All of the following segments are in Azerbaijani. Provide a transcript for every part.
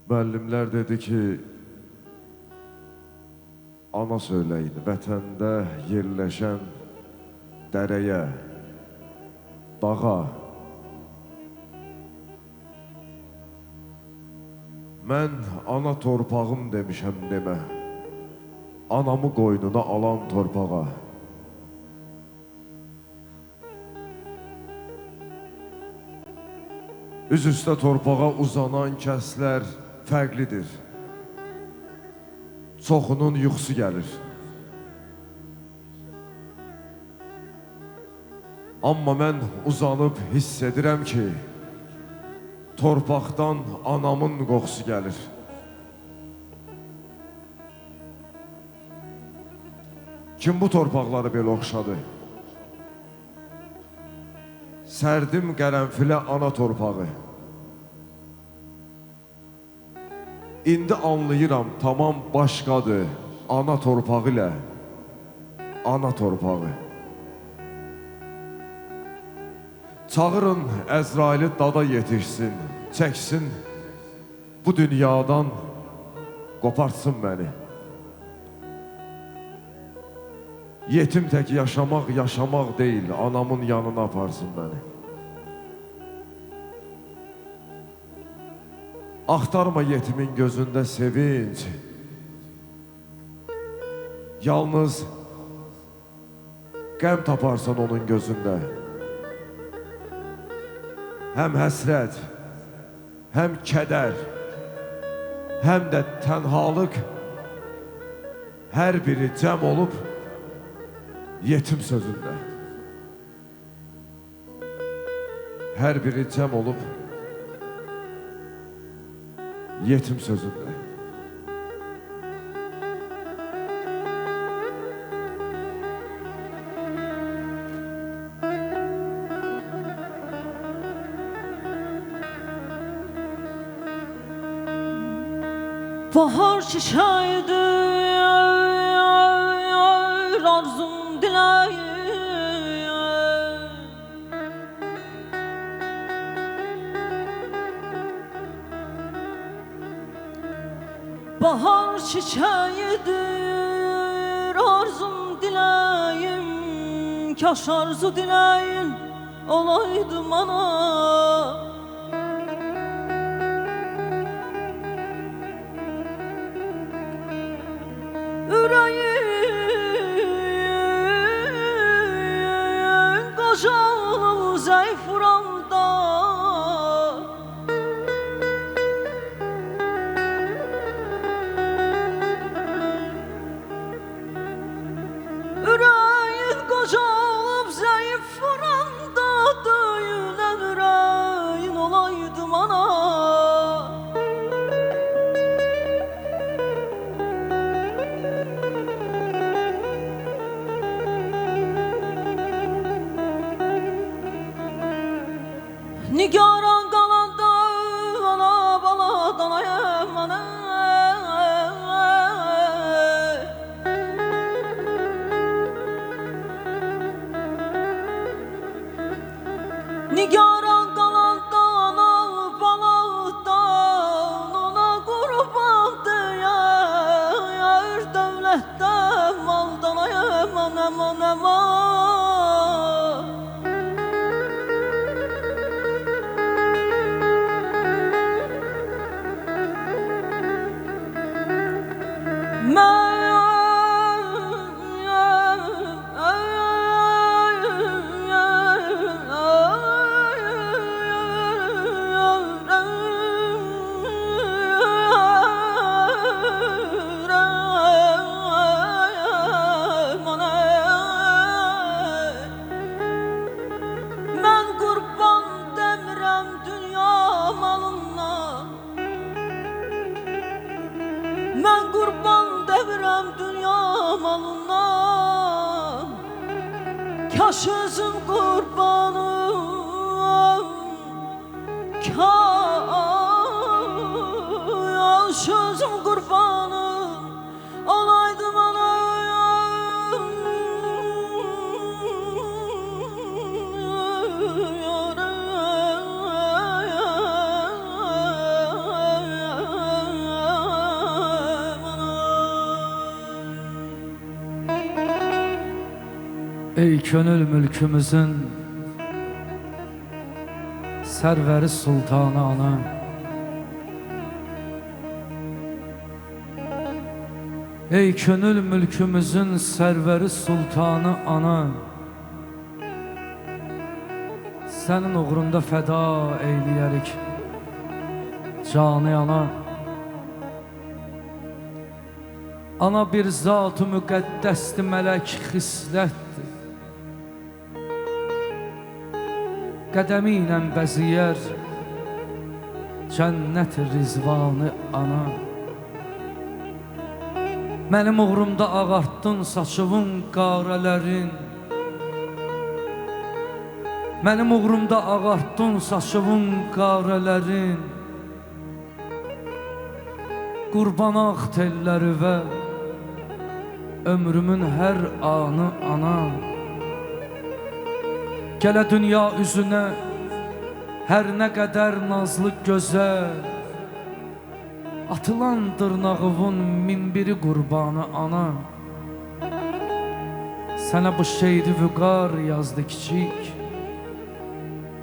Müəllimlər dedi ki, ana söyləyin, vətəndə yerləşən dərəyə, dağa. Mən ana torpağım demişəm demə, anamı qoynuna alan torpağa. Üz üstə torpağa uzanan kəslər fərqlidir. Çoxunun yuxusu gəlir. Amma mən uzanıb hiss edirəm ki, torpaqdan anamın qoxusu gəlir. Kim bu torpaqları belə oxşadı? Sərdim qərənfilə ana torpağı. İndi anlayıram, tamam başqadır ana torpağı ilə ana torpağı. Çağırın Əzraili dada yetişsin, çəksin bu dünyadan, qopartsın məni. Yetim tək yaşamaq, yaşamaq deyil, anamın yanına aparsın məni. Axtarma yetimin gözündə sevinç, yalnız qəm taparsan onun gözündə. Həm həsrət, həm kədər, həm də tənhalıq, hər biri cəm olub yetim sözündə. Hər biri cəm olub yetim sözündə. Bahar çiçeğiydi, arzum dileğim. Bahar çiçeğidir, arzum dileğim. Kaş arzu dileğin olaydım ana. Yüreğin kocalı zayıf vuramda, yüreğin kocalı zayıf vuramda, döyülen yüreğin olaydım ana. Nigaran kalanda ana bala danayım ana. Nigaran kalanda ana bala dan ona kurban deyər devlette mal danayım anam anam. Ben kurban devirəm dünya malından. Kaş özüm kurbanım, kaş özüm kurbanım olaydım anam. Ey könül mülkümüzün sərvəri sultanı ana, ey könül mülkümüzün sərvəri sultanı ana, sənin uğrunda fəda eyləyərik canı ana. Ana bir zat-ı müqəddəsdir, mələk xislətdir, qədəmi ilə bəziyər cənnət rizvanı ana. Mənim uğrumda ağartdın saçımın qarələrin, mənim uğrumda ağartdın saçımın qarələrin, qurbanaq telləri və ömrümün hər anı ana. Gələ dünya üzünə hər nə qədər nazlı gözəl, atılan dırnağımın min biri qurbanı ana. Sənə bu şeydi vüqar yazdı kiçik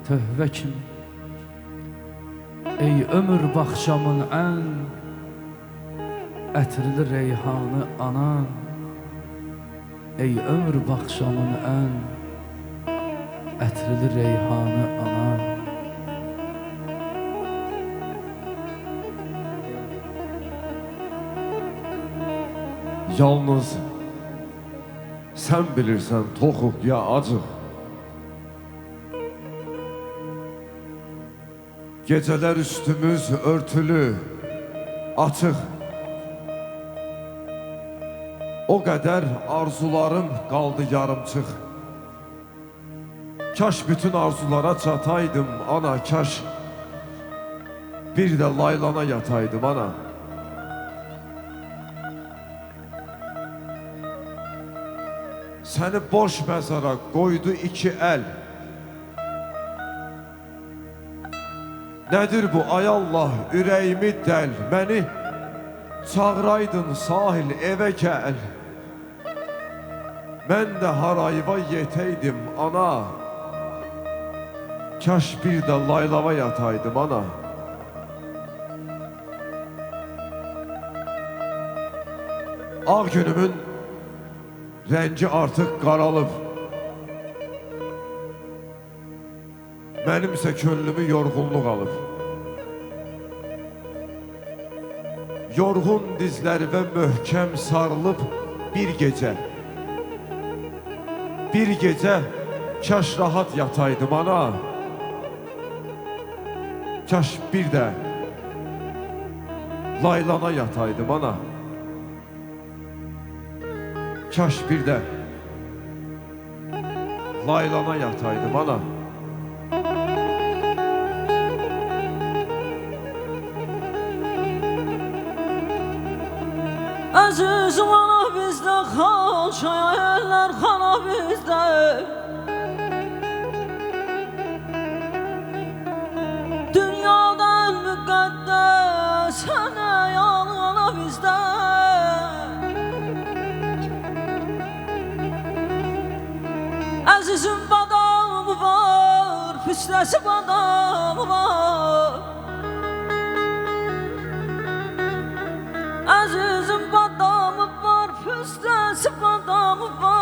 tövbə kimi, ey ömür baxşamın ən ətirli reyhanı ana. Ey ömür baxşamın ən ətirli reyhanı ana. Yalnız sən bilirsən toxuq ya acıq. Gecələr üstümüz örtülü, açıq. O qədər arzularım qaldı yarımçıq. Kaş bütün arzulara çataydım ana, kaş bir də laylana yataydım ana. Səni boş məzara qoydu iki əl. Nədir bu ay Allah, ürəyimi dəl, məni çağıraydın sahil evə gəl. Mən də harayva yetəydim ana, kaş bir də laylava yataydım ana. Ağ günümün rəngi artıq qaralıb, mənimsə könlümü yorğunluq alıb. Yorğun dizlərimə möhkəm sarılıb bir gecə, bir gecə kaş rahat yataydım ana. Kaş bir də laylana yataydım ana. Kaş bir də laylana yataydım ana. Əzizim ana bizdə xalçayarlar xana bizdə. Dünyadan müqəddəs sənə yana bizdə. Əzizim badamı var, püstəsi badamı var. Əzizim badamı var, püstəsi badamı var.